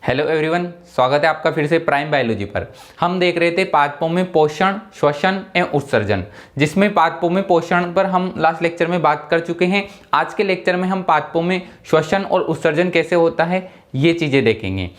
Hello everyone, स्वागत है आपका फिर से प्राइम बायोलॉजी पर। हम देख रहे थे पादपों में पोषण, श्वसन एवं उत्सर्जन, जिसमें पादपों में पोषण पर हम लास्ट लेक्चर में बात कर चुके हैं। आज के लेक्चर में हम पादपों में श्वसन और उत्सर्जन कैसे होता है ये चीज़ें देखेंगे।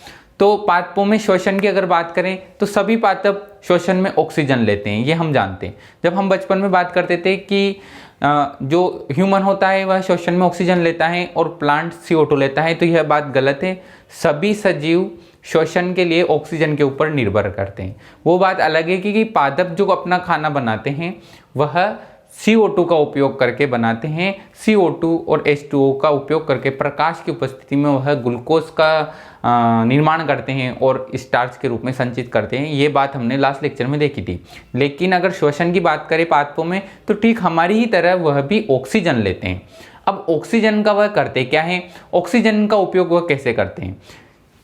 तो पादपों में श्वसन की अगर बात करें तो सभी पादप श्वसन में ऑक्सीजन लेते हैं, ये हम जानते हैं। जब हम बचपन में बात करते थे कि जो ह्यूमन होता है वह श्वसन में ऑक्सीजन लेता है और प्लांट CO2 लेता है, तो यह बात गलत है। सभी सजीव श्वसन के लिए ऑक्सीजन के ऊपर निर्भर करते हैं। वो बात अलग है कि पादप जो अपना खाना बनाते हैं वह CO2 का उपयोग करके बनाते हैं। CO2 और H2O का उपयोग करके प्रकाश की उपस्थिति में वह ग्लूकोज का निर्माण करते हैं और स्टार्च के रूप में संचित करते हैं। ये बात हमने लास्ट लेक्चर में देखी थी। लेकिन अगर श्वसन की बात करें पादपों में, तो ठीक हमारी ही तरह वह भी ऑक्सीजन लेते हैं। अब ऑक्सीजन का वह करते क्या है, ऑक्सीजन का उपयोग वह कैसे करते हैं,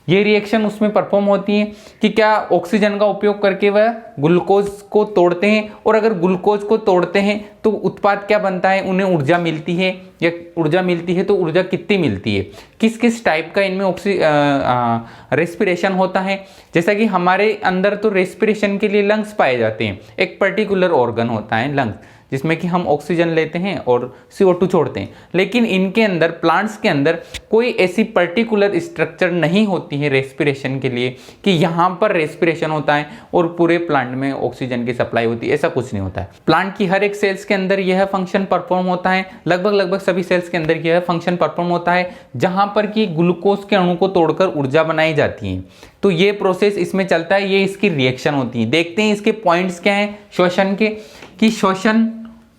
ये रिएक्शन उसमें परफॉर्म होती है कि क्या ऑक्सीजन का उपयोग करके वह ग्लूकोज को तोड़ते हैं, और अगर ग्लूकोज को तोड़ते हैं तो उत्पाद क्या बनता है, उन्हें ऊर्जा मिलती है, या ऊर्जा मिलती है तो ऊर्जा कितनी मिलती है, किस किस टाइप का इनमें रेस्पिरेशन होता है। जैसा कि हमारे अंदर तो रेस्पिरेशन के लिए लंग्स पाए जाते हैं, एक पर्टिकुलर ऑर्गन होता है लंग्स, जिसमें कि हम ऑक्सीजन लेते हैं और CO2 छोड़ते हैं। लेकिन इनके अंदर, प्लांट्स के अंदर कोई ऐसी पर्टिकुलर स्ट्रक्चर नहीं होती है रेस्पिरेशन के लिए कि यहाँ पर रेस्पिरेशन होता है और पूरे प्लांट में ऑक्सीजन की सप्लाई होती है, ऐसा कुछ नहीं होता है। प्लांट की हर एक सेल्स के अंदर यह फंक्शन परफॉर्म होता है, लगभग सभी सेल्स के अंदर यह फंक्शन परफॉर्म होता है, जहाँ पर कि ग्लूकोज के अणु को तोड़कर ऊर्जा बनाई जाती है। तो ये प्रोसेस इसमें चलता है, ये इसकी रिएक्शन होती है। देखते हैं इसके पॉइंट्स क्या हैं श्वसन के, कि श्वसन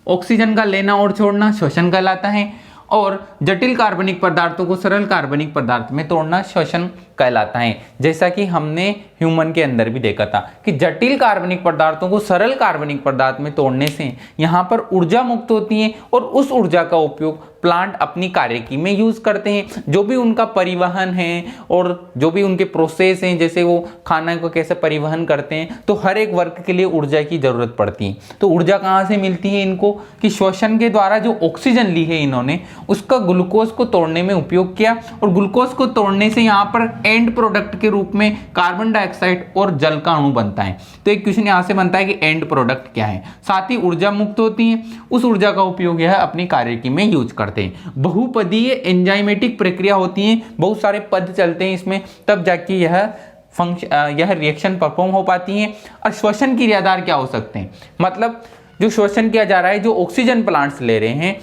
ऑक्सीजन का लेना और छोड़ना श्वसन कहलाता है, और जटिल कार्बनिक पदार्थों को सरल कार्बनिक पदार्थ में तोड़ना श्वसन कहलाता है। जैसा कि हमने ह्यूमन के अंदर भी देखा था कि जटिल कार्बनिक पदार्थों को सरल कार्बनिक पदार्थ में तोड़ने से यहाँ पर ऊर्जा मुक्त होती है, और उस ऊर्जा का उपयोग प्लांट अपनी कार्यकी में यूज करते हैं। जो भी उनका परिवहन है और जो भी उनके प्रोसेस हैं, जैसे वो खाना को कैसे परिवहन करते हैं, तो हर एक वर्क के लिए ऊर्जा की जरूरत पड़ती है। तो ऊर्जा कहाँ से मिलती है इनको, कि श्वसन के द्वारा जो ऑक्सीजन ली है इन्होंने, उसका ग्लूकोज को तोड़ने में उपयोग किया, और ग्लूकोज को तोड़ने से यहाँ पर एंड प्रोडक्ट के रूप में कार्बन डाइऑक्साइड और जल का अणु बनता है। तो एक क्वेश्चन यहाँ से बनता है कि एंड प्रोडक्ट क्या है। साथ ही ऊर्जा मुक्त होती है, उस ऊर्जा का उपयोग यह अपनी कार्यकी में यूज करते हैं। बहुपदीय एंजाइमेटिक प्रक्रिया होती है, बहुत सारे पद चलते हैं इसमें, तब जाके यह रिएक्शन परफॉर्म हो पाती है। और श्वसन क्रियाधार क्या हो सकते हैं, मतलब जो श्वसन किया जा रहा है, जो ऑक्सीजन प्लांट्स ले रहे हैं,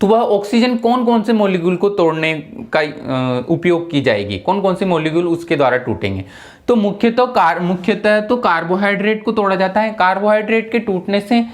तो वह ऑक्सीजन कौन कौन से मॉलिक्यूल को तोड़ने का उपयोग की जाएगी, कौन कौन से मॉलिक्यूल उसके द्वारा टूटेंगे। तो मुख्यतः तो कार्बोहाइड्रेट को तोड़ा जाता है। कार्बोहाइड्रेट के टूटने से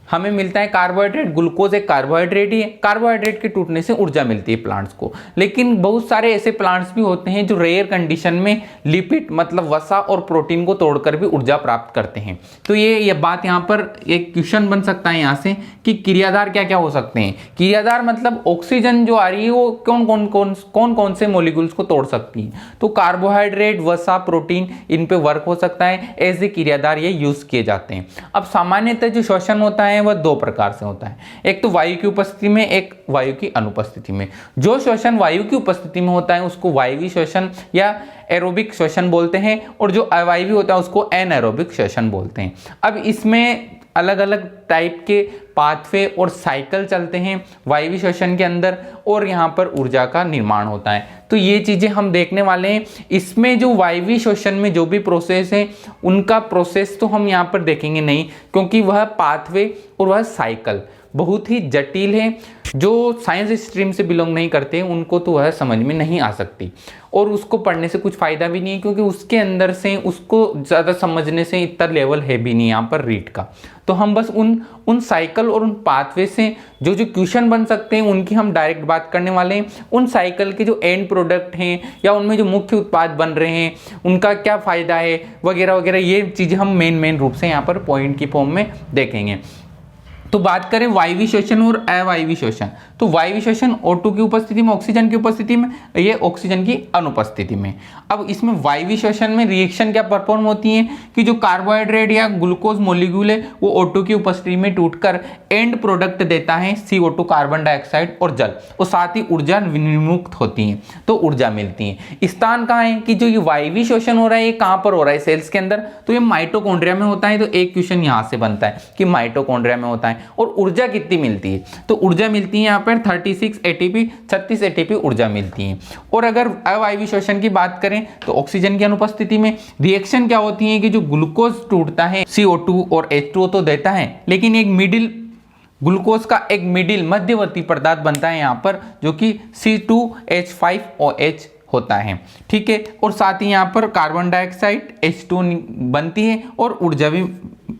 हमें मिलता है कार्बोहाइड्रेट, ग्लूकोज एक कार्बोहाइड्रेट ही है। कार्बोहाइड्रेट के टूटने से ऊर्जा मिलती है प्लांट्स को। लेकिन बहुत सारे ऐसे प्लांट्स भी होते हैं जो रेयर कंडीशन में लिपिड मतलब वसा और प्रोटीन को तोड़कर भी ऊर्जा प्राप्त करते हैं। तो ये बात यहाँ पर एक क्वेश्चन बन सकता है यहाँ से कि क्रियाधार क्या क्या हो सकते हैं। क्रियाधार मतलब ऑक्सीजन जो आ रही है वो कौन कौन से मॉलिक्यूल्स को तोड़ सकती है। तो कार्बोहाइड्रेट, वसा, प्रोटीन, इन पे वर्क हो सकता है, एज ए क्रियाधार ये यूज किए जाते हैं। अब सामान्यतः जो श्वसन होता है वह दो प्रकार से होता है, एक तो वायु की उपस्थिति में, एक वायु की अनुपस्थिति में। जो श्वसन वायु की उपस्थिति में होता है उसको वायवीय श्वसन या एरोबिक श्वसन बोलते हैं, और जो अवायवीय होता है उसको एनएरोबिक श्वसन बोलते हैं। अब इसमें अलग अलग टाइप के पाथवे और साइकिल चलते हैं वायवीय श्वसन के अंदर, और यहाँ पर ऊर्जा का निर्माण होता है। तो ये चीजें हम देखने वाले हैं। इसमें जो वायवीय श्वसन में जो भी प्रोसेस है उनका प्रोसेस तो हम यहाँ पर देखेंगे नहीं, क्योंकि वह पाथवे और वह साइकिल बहुत ही जटिल है। जो साइंस स्ट्रीम से बिलोंग नहीं करते उनको तो वह समझ में नहीं आ सकती, और उसको पढ़ने से कुछ फायदा भी नहीं है, क्योंकि उसके अंदर से उसको ज़्यादा समझने से इतना लेवल है भी नहीं यहाँ पर रीड का। तो हम बस उन साइकिल और उन पाथवे से जो क्वेश्चन बन सकते हैं उनकी हम डायरेक्ट बात करने वाले हैं। उन साइकिल के जो एंड प्रोडक्ट हैं या उनमें जो मुख्य उत्पाद बन रहे हैं उनका क्या फ़ायदा है वगैरह वगैरह, ये चीज़ें हम मेन रूप से यहाँ पर पॉइंट की फॉर्म में देखेंगे। तो बात करें वायवीय श्वसन और अवायवीय श्वसन, तो वायवीय श्वसन O2 की उपस्थिति में, ऑक्सीजन की उपस्थिति में, ये ऑक्सीजन की अनुपस्थिति में। अब इसमें वायवीय श्वसन में रिएक्शन क्या परफॉर्म होती है कि जो कार्बोहाइड्रेट या ग्लूकोज मॉलिक्यूल है वो O2 की उपस्थिति में टूटकर एंड प्रोडक्ट देता है CO2 कार्बन डाइऑक्साइड और जल, और साथ ही ऊर्जा विनिर्मुक्त होती है, तो ऊर्जा मिलती है। स्थान कहाँ है कि जो ये वायवीय श्वसन हो रहा है ये कहाँ पर हो रहा है सेल्स के अंदर, तो ये माइटोकॉन्ड्रिया में होता है। तो एक क्वेश्चन यहाँ से बनता है कि माइटोकॉन्ड्रिया में होता है। और ऊर्जा कितनी मिलती है, तो ऊर्जा मिलती है यहाँ पर 36 एटीपी ऊर्जा मिलती है। और अगर अवायवीय श्वसन की बात करें तो ऑक्सीजन की अनुपस्थिति में रिएक्शन क्या होती है कि जो ग्लूकोज टूटता है CO2 और H2O तो देता है, लेकिन एक मिडिल ग्लूकोज का एक मिडिल मध्यवर्ती पदार्थ बनता है यहाँ पर जो कि C2H5OH होता है, ठीक है। और साथ ही यहाँ पर कार्बन डाइऑक्साइड H2 बनती है और ऊर्जा भी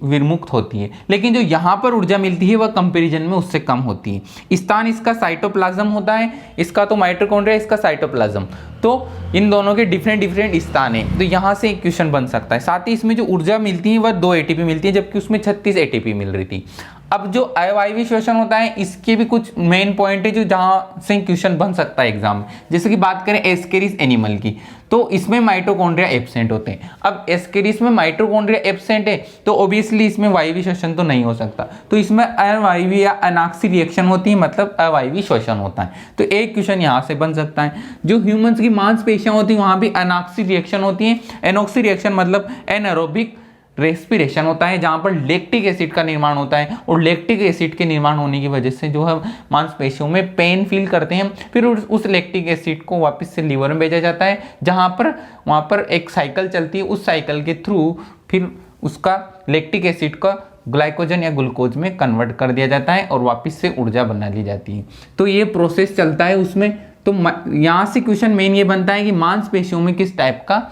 विमुक्त होती है, लेकिन जो यहाँ पर ऊर्जा मिलती है वह कंपैरिजन में उससे कम होती है। स्थान इसका साइटोप्लाज्म होता है, इसका तो माइटोकॉन्ड्रिया, इसका साइटोप्लाज्म, तो इन दोनों के डिफरेंट स्थान है। तो यहाँ से एक क्वेश्चन बन सकता है। साथ ही इसमें जो ऊर्जा मिलती है वह 2 एटीपी मिलती है, जबकि उसमें 36 एटीपी मिल रही थी। अब जो अवायवीय श्वसन होता है इसके भी कुछ मेन पॉइंट है जो जहां से क्वेश्चन बन सकता है एग्जाम में। जैसे कि बात करें एस्केरिस एनिमल की, तो इसमें माइटोकॉन्ड्रिया एब्सेंट होते हैं। अब एस्केरिस में माइटोकॉन्ड्रिया एब्सेंट है तो ऑब्वियसली इसमें वायवीय श्वसन तो नहीं हो सकता, तो इसमें अवायवीय या अनाक्सी रिएक्शन होती है, मतलब अवायवीय श्वसन होता है। तो एक क्वेश्चन यहाँ से बन सकता है। जो ह्यूमंस की मांसपेशियां होती है वहां भी अनाक्सी रिएक्शन होती है। एनॉक्सी रिएक्शन मतलब एनारोबिक रेस्पिरेशन होता है, जहां पर लैक्टिक एसिड का निर्माण होता है, और लैक्टिक एसिड के निर्माण होने की वजह से जो है मांसपेशियों में पेन फील करते हैं। फिर उस लैक्टिक एसिड को वापस से लीवर में भेजा जाता है, वहां पर एक साइकिल चलती है। उस साइकिल के थ्रू फिर उसका लैक्टिक एसिड का ग्लाइकोजन या ग्लूकोज में कन्वर्ट कर दिया जाता है और वापस से ऊर्जा बना ली जाती है। तो ये प्रोसेस चलता है उसमें। तो यहाँ से क्वेश्चन मेन ये बनता है कि मांसपेशियों में किस टाइप का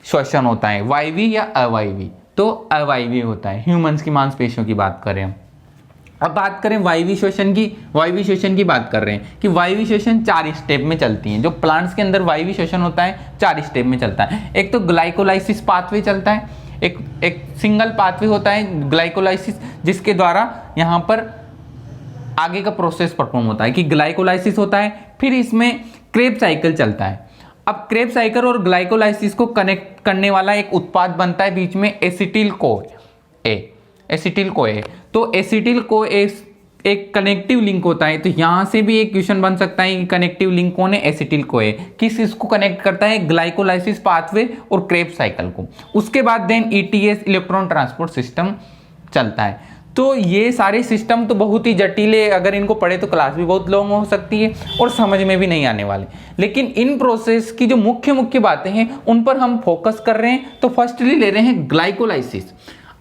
श्वसन होता है, वायवीय या अवायवीय, तो अवायवीय होता है। ह्यूमंस की मांसपेशियों की बात करें हम। अब बात करें वायवीय श्वसन की बात कर रहे हैं कि वायवीय श्वसन 4 स्टेप में चलती हैं। जो प्लांट्स के अंदर वायवीय श्वसन होता है 4 स्टेप में चलता है। एक तो ग्लाइकोलाइसिस पाथवे चलता है, एक सिंगल पाथवे होता है ग्लाइकोलाइसिस, जिसके द्वारा यहाँ पर आगे का प्रोसेस परफॉर्म होता है कि ग्लाइकोलाइसिस होता है। फिर इसमें क्रेब साइकिल चलता है। अब क्रेब साइकिल और ग्लाइकोलाइसिस को कनेक्ट करने वाला एक उत्पाद बनता है बीच में एसिटिल CoA। तो एसिटिल CoA एक कनेक्टिव लिंक होता है। तो यहां से भी एक क्वेश्चन बन सकता है कि कनेक्टिव लिंक कौन है, एसिटिल CoA। किस इसको कनेक्ट करता है, ग्लाइकोलाइसिस पाथवे और क्रेब साइकिल को। उसके बाद then ETS electron transport system चलता है। तो ये सारे सिस्टम तो बहुत ही जटिल है, अगर इनको पढ़े तो क्लास भी बहुत लॉन्ग हो सकती है और समझ में भी नहीं आने वाले। लेकिन इन प्रोसेस की जो मुख्य बातें हैं उन पर हम फोकस कर रहे हैं। तो फर्स्टली ले रहे हैं ग्लाइकोलाइसिस।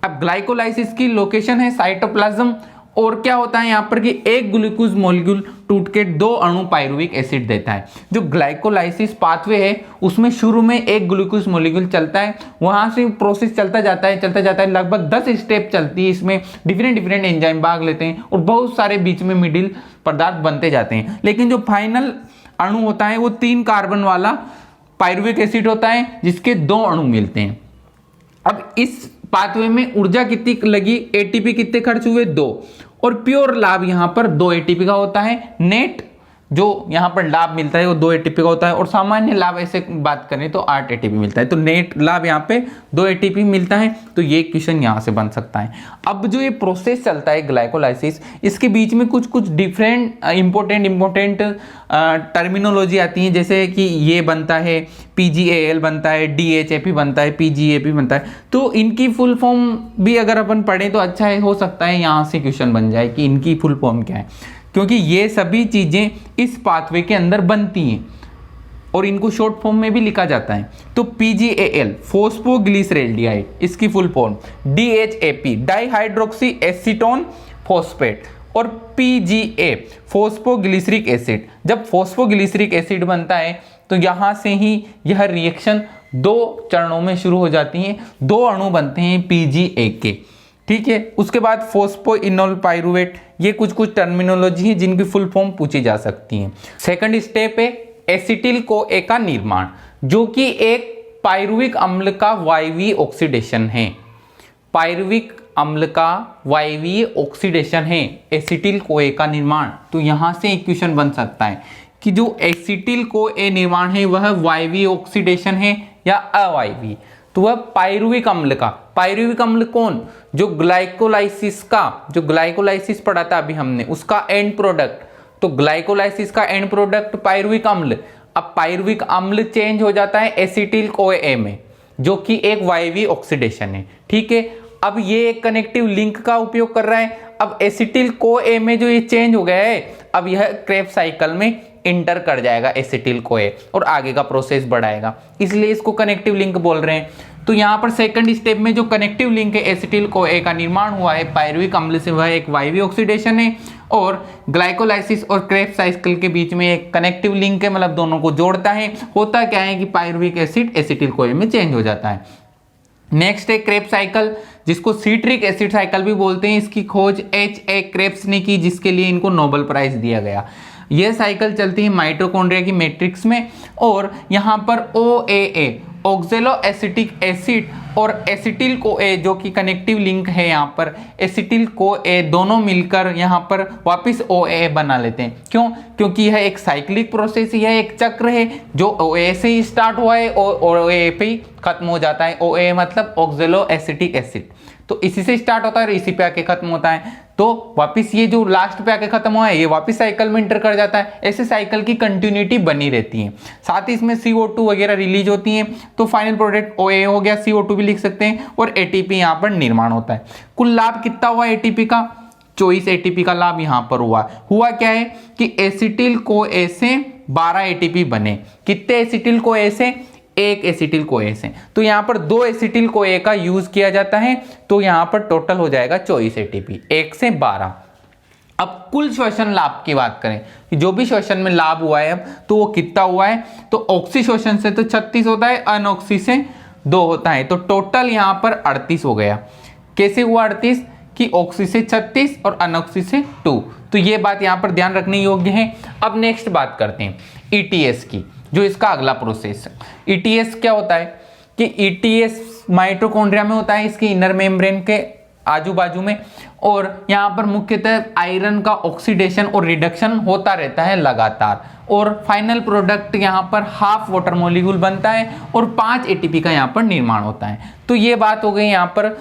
अब ग्लाइकोलाइसिस की लोकेशन है साइटोप्लाज्म, और क्या होता है यहाँ पर कि एक ग्लूकोज मॉलिक्यूल टूट के 2 अणु पायरुविक एसिड देता है। जो ग्लाइकोलाइसिस पाथवे है उसमें शुरू में एक ग्लूकोज मॉलिक्यूल चलता है, वहां से प्रोसेस चलता जाता है लगभग 10 स्टेप चलती है। इसमें डिफरेंट एंजाइम भाग लेते हैं और बहुत सारे बीच में मिडिल पदार्थ बनते जाते हैं। लेकिन जो फाइनल अणु होता है वो 3 कार्बन वाला पायरुविक एसिड होता है जिसके 2 अणु मिलते हैं। अब इस पाथवे में ऊर्जा कितनी लगी, एटीपी कितने खर्च हुए, 2, और प्योर लाभ यहां पर 2 एटीपी का होता है। नेट जो यहां पर लाभ मिलता है वो 2 एटीपी का होता है, और सामान्य लाभ ऐसे बात करें तो 8 एटीपी मिलता है। तो नेट लाभ यहां पे 2 एटीपी मिलता है। तो ये क्वेश्चन यहां से बन सकता है। अब जो ये प्रोसेस चलता है ग्लाइकोलाइसिस, इसके बीच में कुछ डिफरेंट इंपॉर्टेंट टर्मिनोलॉजी आती है, जैसे कि ये बनता है PGAL बनता है, DHAP बनता है, PGAP बनता है। तो इनकी फुल फॉर्म भी अगर अपन पढ़ें तो अच्छा है, हो सकता है यहाँ से क्वेश्चन बन जाए कि इनकी फुल फॉर्म क्या है, क्योंकि ये सभी चीजें इस पाथवे के अंदर बनती हैं और इनको शॉर्ट फॉर्म में भी लिखा जाता है। तो PGAL फोस्फोग्लिसरेल्डिहाइड, इसकी full form DHAP dihydroxy acetone phosphate, और PGA फोस्फोग्लिसरिक एसिड। जब फोस्फोग्लिसरिक एसिड बनता है तो यहां से ही यह रिएक्शन 2 चरणों में शुरू हो जाती है। 2 अणु बनते हैं PGA के, ठीक है। उसके बाद फोस्फोइनोल पाइरुवेट, ये कुछ टर्मिनोलॉजी है जिनकी फुल फॉर्म पूछी जा सकती है। सेकंड स्टेप है एसिटिल CoA का निर्माण, जो कि एक पाइरुविक अम्ल का वायवीय ऑक्सीडेशन है। पाइरुविक अम्ल का वायवीय ऑक्सीडेशन है एसिटिल कोए का निर्माण, तो यहां से इक्वेशन बन सकता है कि जो एसिटिल कोए निर्माण है वह वायवीय ऑक्सीडेशन है या अवायवीय। तो वह पायरुविक अम्ल का, पायरुविक अम्ल कौन, जो ग्लाइकोलाइसिस का, जो ग्लाइकोलाइसिस पढ़ा था अभी हमने, उसका एंड प्रोडक्ट, तो ग्लाइकोलाइसिस का एंड प्रोडक्ट पायरुविक अम्ल। अब पायरुविक अम्ल चेंज हो जाता है एसिटिल कोए में, जो कि एक वायवीय ऑक्सीडेशन है। ठीक है, अब ये एक कनेक्टिव लिंक का उपयोग कर रहा है। अब एसिटिल कोए में जो ये चेंज हो गया है, अब यह क्रेब्स साइकिल में इंटर कर जाएगा एसिटिल कोए और आगे का प्रोसेस बढ़ाएगा, इसलिए इसको कनेक्टिव लिंक बोल रहे हैं। तो यहाँ पर सेकंड स्टेप में जो कनेक्टिव लिंक है एसिटिल कोए का निर्माण हुआ है पायरुविक अम्ल से, वह एक वायवीय ऑक्सीडेशन है और ग्लाइकोलाइसिस और क्रेब्स साइकिल के बीच में एक कनेक्टिव लिंक है, मतलब दोनों को जोड़ता है। होता क्या है कि पायरुविक एसिड एसिटिल कोए में चेंज हो जाता है। नेक्स्ट है क्रेब्स साइकिल, जिसको सीट्रिक एसिड साइकिल भी बोलते हैं। इसकी खोज H.A. क्रेब्स ने की, जिसके लिए इनको नोबेल प्राइज दिया गया। यह साइकिल चलती है माइटोकॉन्ड्रिया की मैट्रिक्स में और यहाँ पर OAA ऑक्जेलो एसिटिक एसिड और एसिटिल कोए जो कि कनेक्टिव लिंक है, यहाँ पर एसिटिल कोए दोनों मिलकर यहाँ पर वापस OAA बना लेते हैं। क्यों? क्योंकि यह एक साइक्लिक प्रोसेस, यह एक चक्र है जो OA से ही स्टार्ट हुआ है और OA पे ही खत्म हो जाता है। OA मतलब ऑक्जेलो एसिटिक एसिड, तो इसी से स्टार्ट होता है और इसी पे आके खत्म होता है। तो वापस ये जो लास्ट पे आके खत्म हुआ है ये वापस साइकिल में इंटर कर जाता है। ऐसे साइकिल की कंटिन्यूटी बनी रहती है। साथ ही इसमें CO2 वगैरह रिलीज होती है, तो फाइनल प्रोडक्ट OA हो गया, CO2 भी लिख सकते हैं और ATP यहाँ पर निर्माण होता है। कुल लाभ कितना हुआ ATP का? 24 ATP का लाभ यहाँ पर हुआ क्या है कि एसिटिल कोए से 12 ATP बने। कितने एसिटिल कोए से? एक एसिटिल कोए से। तो यहाँ पर 2 एसिटिल कोए का यूज किया जाता है, तो यहाँ पर टोटल हो जाएगा 24 ATP, 1 से 12। अब कुल श्वसन लाभ की बात करें कि जो भी श्वसन में लाभ हुआ है अब तो वो कितना हुआ है, तो ऑक्सी श्वसन से तो 36 होता है, अनऑक्सी से 2 होता है, तो टोटल यहाँ पर 38 हो गया। कैसे हुआ 38? कि ऑक्सी से 36 और अनऑक्सी से 2। तो ये बात यहाँ पर ध्यान रखने योग्य है। अब नेक्स्ट बात करते हैं ETS की, जो इसका अगला प्रोसेस है। ETS क्या होता है कि ETS माइटोकॉन्ड्रिया में होता है, इसके इनर मेम्ब्रेन के आजू बाजू में, और यहाँ पर मुख्यतः आयरन का ऑक्सीडेशन और रिडक्शन होता रहता है लगातार, और फाइनल प्रोडक्ट यहाँ पर हाफ वाटर मॉलिक्यूल बनता है और 5 ATP का यहाँ पर निर्माण होता है। तो ये बात हो गई यहाँ पर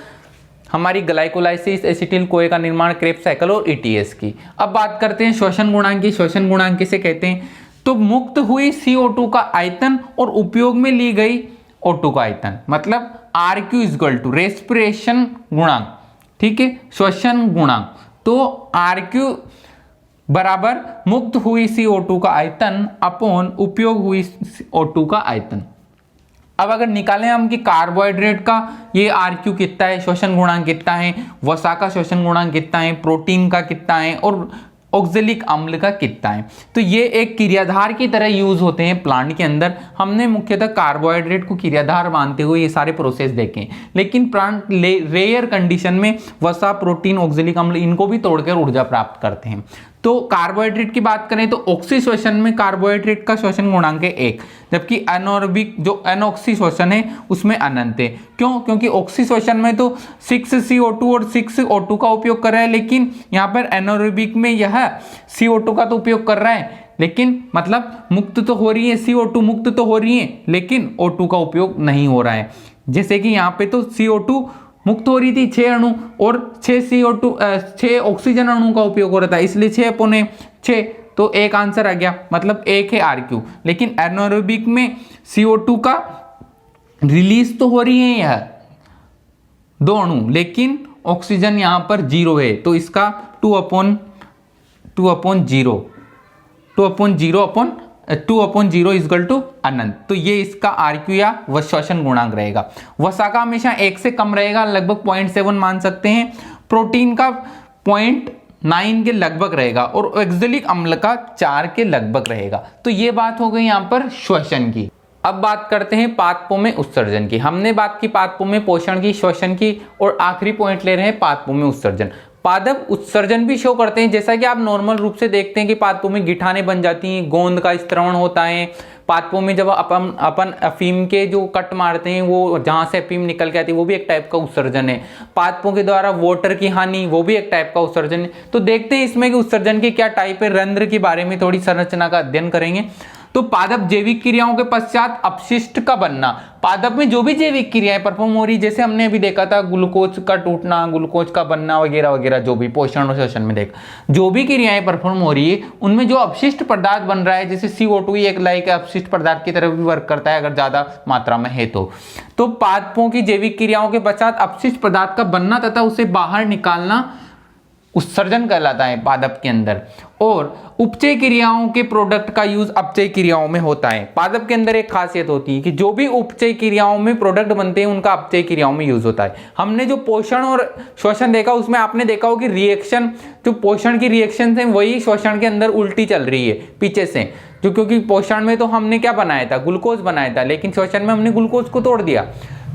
हमारी ग्लाइकोलाइसिस, एसिटिल कोए का निर्माण, क्रेब्स साइकिल और ETS की। अब बात करते हैं श्वसन गुणांक की। श्वसन गुणांक किसे कहते हैं? तो मुक्त हुई CO2 का आयतन और उपयोग में ली गई O2 का आयतन, मतलब RQ इक्वल टू रेस्पिरेशन गुणांक। ठीक है, श्वसन गुणांक, तो RQ बराबर मुक्त हुई CO2 का आयतन अपॉन उपयोग हुई O2 का आयतन। अब अगर निकालें हम कि कार्बोहाइड्रेट का ये RQ कितना है, श्वसन गुणांक कितना है, वसा का श्वसन गुणांक कितना है, प्रोटीन का कितना है और ऑक्जेलिक अम्ल का कितना है, तो ये एक क्रियाधार की तरह यूज होते हैं प्लांट के अंदर। हमने मुख्यतः कार्बोहाइड्रेट को क्रियाधार मानते हुए ये सारे प्रोसेस देखे, लेकिन प्लांट रेयर कंडीशन में वसा, प्रोटीन, ऑक्जेलिक अम्ल इनको भी तोड़कर ऊर्जा प्राप्त करते हैं। तो कार्बोहाइड्रेट की बात करें तो ऑक्सी श्वसन में कार्बोहाइड्रेट का श्वसन गुणांक है 1, जबकि एनोरबिक जो अनऑक्सी श्वसन है उसमें अनंत है। क्यों? क्योंकि ऑक्सी श्वसन में तो 6CO2 और 6O2 का उपयोग कर रहा है, लेकिन यहाँ पर एनोरबिक में यह CO2 का तो उपयोग कर रहा है, लेकिन मतलब मुक्त तो हो रही है, CO2 मुक्त तो हो रही है, लेकिन O2 का उपयोग नहीं हो रहा है। जैसे कि यहाँ पे तो CO2 मुक्त हो रही थी 6 अणु और 6 ऑक्सीजन अणु का उपयोग हो रहा था, इसलिए 6/6, तो एक आंसर आ गया, मतलब 1 है RQ। लेकिन एनारोबिक में CO2 का रिलीज तो हो रही है यह 2 अणु, लेकिन ऑक्सीजन यहां पर 0 है, तो इसका 2/0 इक्वल टू अनंत। तो ये इसका RQ या श्वसन गुणांक रहेगा। वसा का हमेशा 1 से कम रहेगा, लगभग 0.7 मान सकते हैं। प्रोटीन का 0.9 के लगभग रहेगा और ऑक्जेलिक अम्ल का 4 के लगभग रहेगा। तो ये बात हो गई यहाँ पर श्वसन की। अब बात करते हैं पादपों में उत्सर्जन की। हमने बात की पादपों में पोषण की, श्वसन की, और आखिरी पॉइंट ले रहे हैं पादपों में उत्सर्जन। पादप उत्सर्जन भी शो करते हैं, जैसा कि आप नॉर्मल रूप से देखते हैं कि पादपों में गिठाने बन जाती हैं, गोंद का स्त्रवण होता है, पादपों में जब अपन अफीम के जो कट मारते हैं, वो जहां से अफीम निकल के आती है, वो भी एक टाइप का उत्सर्जन है। पादपों के द्वारा वाटर की हानि, वो भी एक टाइप का उत्सर्जन है। तो देखते हैं इसमें कि उत्सर्जन की क्या टाइप है, रंध्र के बारे में थोड़ी संरचना का अध्ययन करेंगे। तो पादप जैविक क्रियाओं के पश्चात अपशिष्ट का बनना, पादप में जो भी जैविक क्रियाएं परफॉर्म हो रही, जैसे हमने अभी देखा था ग्लूकोज का टूटना, ग्लूकोज का बनना वगैरह वगैरह, जो भी पोषण और श्वसन में देखा, जो भी क्रियाएं परफॉर्म हो रही है उनमें जो अपशिष्ट पदार्थ बन रहा है, जैसे CO2 एक लाइक अपशिष्ट पदार्थ की तरह भी वर्क करता है अगर ज्यादा मात्रा में है तो पादपों की जैविक क्रियाओं के पश्चात अपशिष्ट पदार्थ का बनना तथा उसे बाहर निकालना उत्सर्जन कहलाता है पादप के अंदर। और उपचय क्रियाओं के प्रोडक्ट का यूज अपचय क्रियाओं में होता है। पादप के अंदर एक खासियत होती है कि जो भी उपचय क्रियाओं में प्रोडक्ट बनते हैं उनका अपचय क्रियाओं में यूज होता है। हमने जो पोषण और श्वसन देखा उसमें आपने देखा हो कि रिएक्शन, जो पोषण की रिएक्शन है वही श्वसन के अंदर उल्टी चल रही है पीछे से, जो क्योंकि पोषण में तो हमने क्या बनाया था, ग्लूकोज बनाया था, लेकिन श्वसन में हमने ग्लूकोज को तोड़ दिया।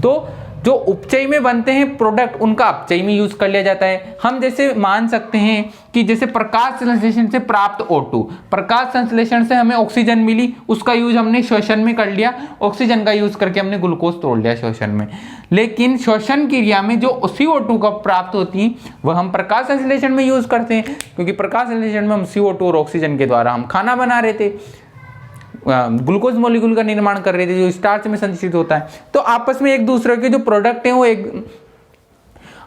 तो जो उपचय में बनते हैं प्रोडक्ट उनका अपचय में यूज कर लिया जाता है। हम जैसे मान सकते हैं कि जैसे प्रकाश संश्लेषण से प्राप्त O2, प्रकाश संश्लेषण से हमें ऑक्सीजन मिली, उसका यूज हमने श्वसन में कर लिया, ऑक्सीजन का यूज करके हमने ग्लूकोज तोड़ लिया श्वसन में। लेकिन श्वसन क्रिया में जो CO2 का प्राप्त होती है वह हम प्रकाश संश्लेषण में यूज करते हैं, क्योंकि प्रकाश संश्लेषण में हम CO2 और ऑक्सीजन के द्वारा हम खाना बना रहे थे, ग्लूकोज मॉलिक्यूल का निर्माण कर रहे थे जो स्टार्च में संचित होता है। तो आपस में एक दूसरे के जो प्रोडक्ट हैं वो एक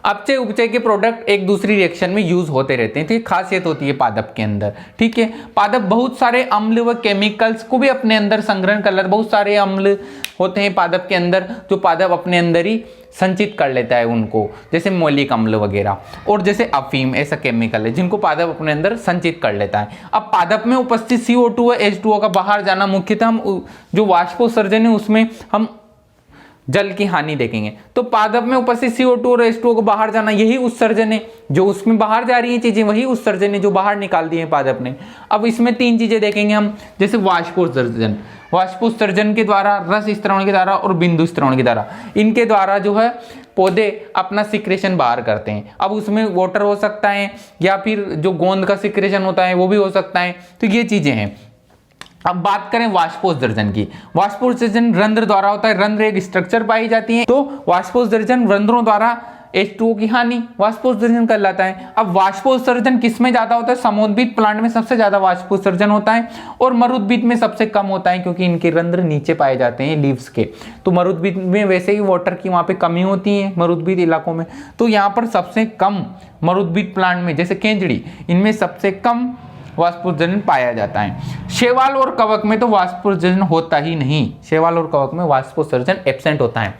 अपचय उपचय के प्रोडक्ट एक दूसरी रिएक्शन में यूज होते रहते हैं। तो ये खासियत होती है पादप के अंदर, ठीक है। पादप बहुत सारे अम्ल व केमिकल्स को भी अपने अंदर संग्रहण कर लेता है। बहुत सारे अम्ल होते हैं पादप के अंदर जो पादप अपने अंदर ही संचित कर लेता है उनको, जैसे मौलिक अम्ल वगैरह, और जैसे अफीम ऐसा केमिकल है जिनको पादप अपने अंदर संचित कर लेता है। अब पादप में उपस्थित CO2 व H2O का बाहर जाना, मुख्यतः हम जो वाष्पोत्सर्जन है उसमें हम जल की हानि देखेंगे। तो पादप में उपस्थित CO2 और H2O को बाहर जाना, यही उत्सर्जन है। जो उसमें बाहर जा रही है चीजें वही उत्सर्जन है जो बाहर निकाल दिए हैं पादप ने। अब इसमें 3 चीजें देखेंगे हम, जैसे वाष्पोत्सर्जन, वाष्पोत्सर्जन के द्वारा, रस स्त्रवण के द्वारा और बिंदु स्त्रवण के द्वारा, इनके द्वारा जो है पौधे अपना सिक्रेशन बाहर करते हैं। अब उसमें वाटर हो सकता है या फिर जो गोंद का सिक्रेशन होता है वो भी हो सकता है। तो ये चीजें हैं। अब बात करें वाष्पोत्सर्जन की। वाष्पोत्सर्जन रंध्र द्वारा होता है, रंध्र एक स्ट्रक्चर पाई जाती है, तो वाष्पोत्सर्जन रंध्रों द्वारा H2O की हानि वाष्पोत्सर्जन कहलाता है। अब वाष्पोत्सर्जन किस में ज्यादा होता है? समुद्भिद प्लांट में सबसे ज्यादा वाष्पोत्सर्जन होता है और मरुद्भिद में सबसे कम होता है, क्योंकि इनके रंध्र नीचे पाए जाते हैं लीव्स के। तो मरुद्भिद में वैसे ही वाटर की वहां पे कमी होती है मरुद्भिद इलाकों में, तो यहाँ पर सबसे कम मरुद्भिद प्लांट में, जैसे केंचड़ी, इनमें सबसे कम वाष्पोत्सर्जन पाया जाता है। शैवाल और कवक में तो वाष्पोत्सर्जन होता ही नहीं, शैवाल और कवक में वाष्पोत्सर्जन एब्सेंट होता है।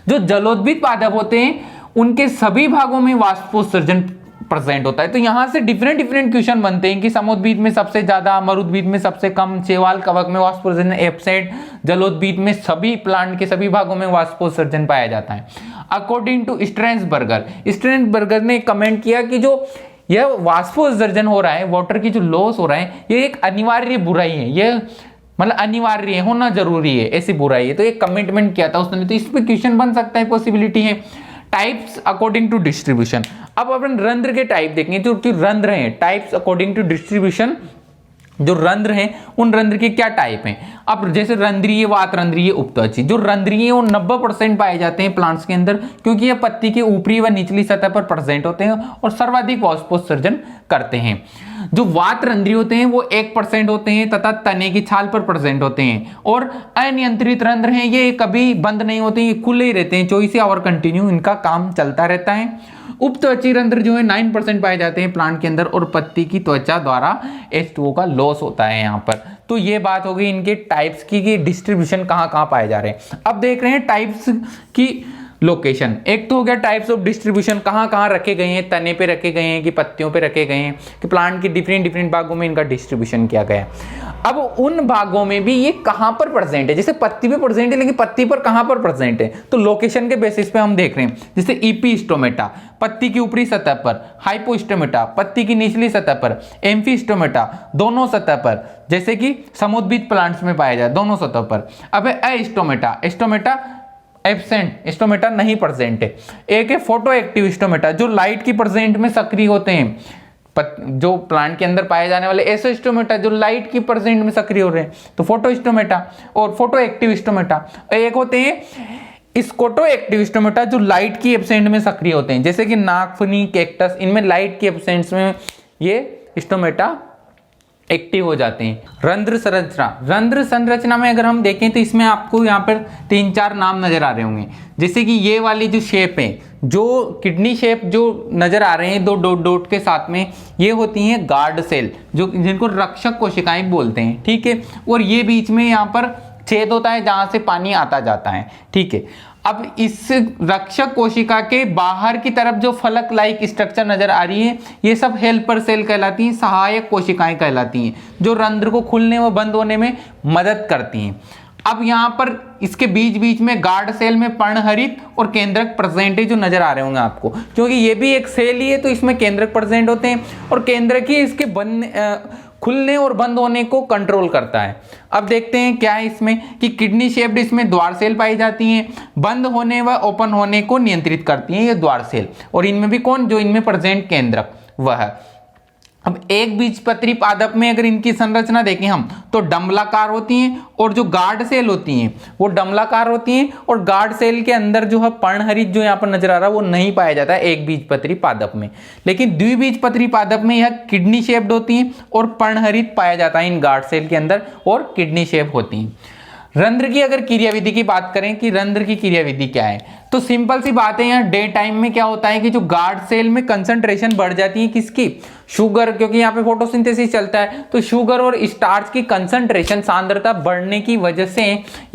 जो जलोद्भिद पादप होते हैं उनके सभी भागों में वाष्पोत्सर्जन प्रेजेंट होता है। तो यहां से डिफरेंट क्वेश्चन बनते हैं कि समुद्भिद में सबसे ज्यादा, मरुद्भिद में सबसे कम, शैवाल कवक में वाष्पोत्सर्जन एब्सेंट, जलोद्भिद में सभी प्लांट के सभी भागों में वाष्पोत्सर्जन पाया जाता है। अकॉर्डिंग टू स्ट्रेंसबर्गर ने कमेंट किया कि जो यह वाष्पोत्सर्जन हो रहा है, वाटर की जो लॉस हो रहा है, ये एक अनिवार्य बुराई है, ये मतलब अनिवार्य है, होना जरूरी है, ऐसी बुराई है। तो एक कमिटमेंट किया था उसने। तो इस पे क्वेश्चन बन सकता है, पॉसिबिलिटी है। Types according to distribution. अब अपन रंध्र के टाइप देखेंगे, जो रंध्र हैं, टाइप्स अकॉर्डिंग टू डिस्ट्रीब्यूशन। जो रंध्र हैं उन रंध्र के क्या टाइप हैं? अब जैसे रंध्रीय, वातरंध्रीय, उपत्वची। जो रंध्रीय वो 90% पाए जाते हैं प्लांट्स के अंदर, क्योंकि ये पत्ती के ऊपरी व निचली सतह पर प्रेजेंट होते हैं और सर्वाधिक वाष्पोत्सर्जन करते हैं। जो वातरंध्रीय होते हैं वो 1% होते हैं तथा तने की छाल पर प्रेजेंट होते हैं। और अनियंत्रित रंध्र हैं, ये कभी बंद नहीं होते, ये खुले ही रहते हैं, 24 आवर कंटिन्यू इनका काम चलता रहता है। उपत्वची रंध्र जो है 9% पाए जाते हैं प्लांट के अंदर और पत्ती की त्वचा द्वारा H2O का लॉस होता है यहाँ पर। तो ये बात हो गई इनके टाइप्स की कि डिस्ट्रीब्यूशन कहाँ कहाँ पाए जा रहे हैं। अब देख रहे हैं टाइप्स की लोकेशन। एक तो हो गया टाइप्स ऑफ डिस्ट्रीब्यूशन, कहाँ कहाँ रखे गए हैं, तने पे रखे गए हैं कि पत्तियों पे रखे गए हैं, कि प्लांट के डिफरेंट भागों में इनका डिस्ट्रीब्यूशन किया गया है। अब उन भागों में भी ये कहाँ पर प्रेजेंट है, जैसे पत्ती पे प्रेजेंट है, लेकिन पत्ती पर कहाँ पर प्रेजेंट है, तो लोकेशन के बेसिस पे हम देख रहे हैं। जैसे इपीस्टोमेटा पत्ती की ऊपरी सतह पर, हाइपोस्टोमेटा पत्ती की निचली सतह पर, एम्फीस्टोमेटा दोनों सतह पर, जैसे कि समुद्भिद प्लांट्स में पाया जाए दोनों सतह पर। अब एस्टोमेटा, एस्टोमेटा एब्सेंट, स्टोमेटा नहीं प्रेजेंट है। एक है फोटो एक्टिव स्टोमेटा, जो लाइट की प्रेजेंट में सक्रिय होते हैं, जो प्लांट के अंदर पाए जाने वाले ऐसे स्टोमेटा जो लाइट की परसेंट में सक्रिय हो रहे हैं, तो फोटो स्टोमेटा और फोटो एक्टिव स्टोमेटा। एक होते हैं स्कोटो एक्टिव स्टोमेटा जो लाइट की एब्सेंट में सक्रिय होते हैं, जैसे कि नागफनी, कैक्टस, इनमें लाइट की एब्सेंट में ये स्टोमेटा एक्टिव हो जाते हैं। रंध्र संरचना, रंध्र संरचना में अगर हम देखें तो इसमें आपको यहाँ पर 3-4 नाम नजर आ रहे होंगे, जैसे कि ये वाली जो शेप है, जो किडनी शेप जो नजर आ रहे हैं 2 डॉट डॉट के साथ में, ये होती हैं गार्ड सेल, जो जिनको रक्षक कोशिकाएं बोलते हैं, ठीक है। और ये बीच में यहाँ पर छेद होता है जहां से पानी आता जाता है, ठीक है। अब इस रक्षक कोशिका के बाहर की तरफ जो फलक लाइक स्ट्रक्चर नजर आ रही है, ये सब हेल्पर सेल कहलाती हैं, सहायक कोशिकाएं कहलाती हैं, जो रंध्र को खुलने व बंद होने में मदद करती हैं। अब यहाँ पर इसके बीच बीच में गार्ड सेल में पर्णहरित और केंद्रक प्रेजेंट जो नजर आ रहे होंगे आपको, क्योंकि ये भी एक सेल ही है तो इसमें केंद्रक प्रेजेंट होते हैं, और केंद्रक ही इसके खुलने और बंद होने को कंट्रोल करता है। अब देखते हैं क्या है इसमें कि किडनी शेप्ड इसमें द्वार सेल पाई जाती हैं, बंद होने व ओपन होने को नियंत्रित करती हैं ये द्वार सेल, और इनमें भी कौन, जो इनमें प्रेजेंट केंद्रक वह। अब एक बीजपत्री पादप में अगर इनकी संरचना देखें हम तो डंबलाकार होती हैं, और जो गार्ड सेल होती हैं वो डंबलाकार होती हैं, और गार्ड सेल के अंदर जो है पर्णहरित जो यहाँ पर नजर आ रहा है वो नहीं पाया जाता है एक बीजपत्री पादप में, लेकिन द्विबीजपत्री पादप में यह किडनी शेप्ड होती हैं और पर्णहरित पाया जाता है इन गार्ड सेल के अंदर, और किडनी शेप होती हैं। रंध्र की अगर क्रियाविधि की बात करें कि रंध्र की क्रियाविधि क्या है, तो सिंपल सी बात है, यहाँ डे टाइम में क्या होता है कि जो गार्ड सेल में कंसंट्रेशन बढ़ जाती है किसकी, शुगर, क्योंकि यहाँ पे फोटोसिंथेसिस चलता है, तो शुगर और स्टार्च की कंसंट्रेशन सांद्रता बढ़ने की वजह से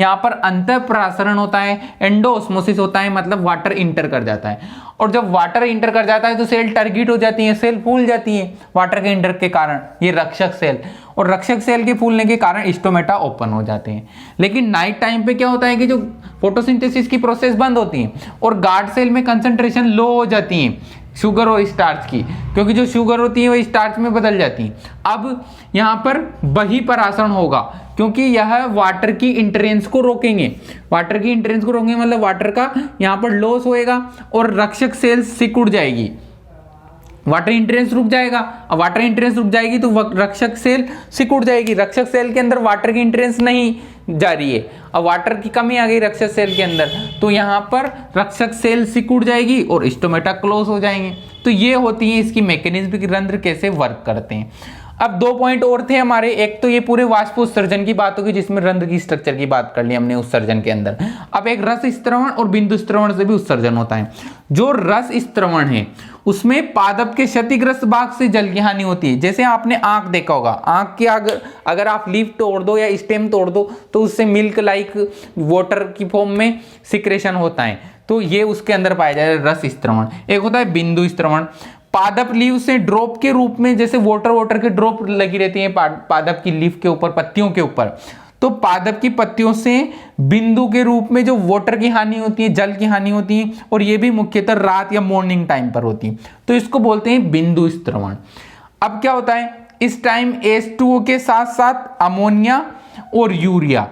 यहाँ पर अंतःप्रासरण होता है, एंडोस्मोसिस होता है, मतलब वाटर इंटर कर जाता है, और जब वाटर इंटर कर जाता है तो सेल टारगेट हो जाती है, सेल फूल जाती है वाटर के इंटर के कारण, ये रक्षक सेल, और रक्षक सेल के फूलने के कारण स्टोमेटा ओपन हो जाते हैं। लेकिन नाइट टाइम पे क्या होता है कि जो फोटोसिंथेसिस की प्रोसेस बंद होती है और गार्ड सेल में कंसंट्रेशन लो हो जाती है शुगर और स्टार्च की, क्योंकि जो शुगर होती है वो स्टार्च में बदल जाती है। अब यहाँ पर बहिःपरासरण होगा, क्योंकि यह वाटर की इंट्रेंस को रोकेंगे, वाटर की इंट्रेंस को रोकेंगे मतलब वाटर का यहाँ पर लॉस होएगा और रक्षक सेल सिकुड़ जाएगी, वाटर इंट्रेंस रुक जाएगा। अब वाटर इंट्रेंस रुक जाएगी तो रक्षक सेल सिकुड़ जाएगी, रक्षक सेल के अंदर वाटर की इंट्रेंस नहीं जा रही है, अब वाटर की कमी आ गई रक्षक सेल के अंदर, तो यहाँ पर रक्षक सेल सिकुड़ जाएगी और स्टोमेटा क्लोज हो जाएंगे। तो ये होती है इसकी मैकेनिज्म कि रंध्र कैसे वर्क करते हैं। अब 2 पॉइंट और थे हमारे, एक तो ये पूरे वाष्पोत्सर्जन की बात होगी जिसमें रंध्र की स्ट्रक्चर की बात कर ली हमने उत्सर्जन के अंदर। अब एक रस स्त्रवण और बिंदु स्त्रवण से भी उत्सर्जन होता है। जो रस स्त्रवण है उसमें पादप के क्षतिग्रस्त भाग से जल की हानि होती है, जैसे आपने आंख देखा होगा, आंख की अगर आप लीफ तोड़ दो या स्टेम तोड़ दो तो उससे मिल्क लाइक वाटर की फॉर्म में सिक्रेशन होता है, तो ये उसके अंदर पाया जाए रस स्त्रवण। एक होता है बिंदु स्त्रवण, पादप लीव से ड्रॉप के रूप में, जैसे वाटर के ड्रॉप लगी रहती है पादप की लीफ के ऊपर, पत्तियों के ऊपर, तो पादप की पत्तियों से बिंदु के रूप में जो वाटर की हानि होती है, जल की हानि होती है, और ये भी मुख्यतः रात या मॉर्निंग टाइम पर होती है, तो इसको बोलते हैं बिंदु स्त्रवण। अब क्या होता है, इस टाइम H2O के साथ साथ अमोनिया और यूरिया,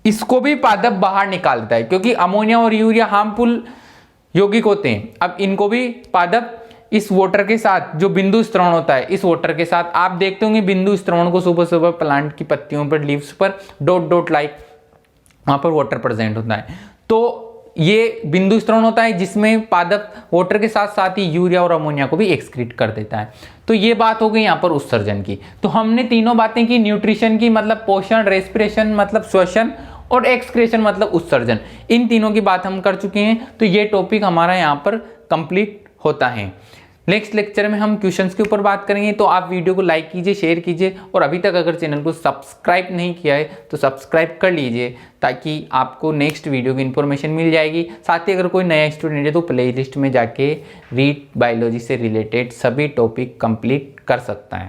इसको भी पादप बाहर निकालता है, क्योंकि अमोनिया और यूरिया हार्मफुल यौगिक होते हैं। अब इनको भी पादप इस वाटर के साथ, जो बिंदु स्त्रवण होता है, इस वाटर के साथ आप देखते होंगे बिंदु स्त्रवण को सुबह सुबह प्लांट की पत्तियों पर, लीव्स पर डॉट डॉट लाइक वहां पर वाटर प्रेजेंट होता है, तो ये बिंदु स्त्रवण होता है जिसमें पादप वाटर के साथ साथ ही यूरिया और अमोनिया को भी एक्सक्रीट कर देता है। तो ये बात हो गई यहाँ पर उत्सर्जन की। तो हमने तीनों बातें की, न्यूट्रिशन की मतलब पोषण, रेस्पिरेशन मतलब श्वसन, और एक्सक्रेशन मतलब उत्सर्जन, इन तीनों की बात हम कर चुके हैं। तो ये टॉपिक हमारा यहाँ पर कंप्लीट होता है। नेक्स्ट लेक्चर में हम क्वेश्चंस के ऊपर बात करेंगे, तो आप वीडियो को लाइक कीजिए, शेयर कीजिए, और अभी तक अगर चैनल को सब्सक्राइब नहीं किया है तो सब्सक्राइब कर लीजिए, ताकि आपको नेक्स्ट वीडियो की इन्फॉर्मेशन मिल जाएगी। साथ ही अगर कोई नया स्टूडेंट है तो प्लेलिस्ट में जाके रीड बायोलॉजी से रिलेटेड सभी टॉपिक कंप्लीट कर सकता है।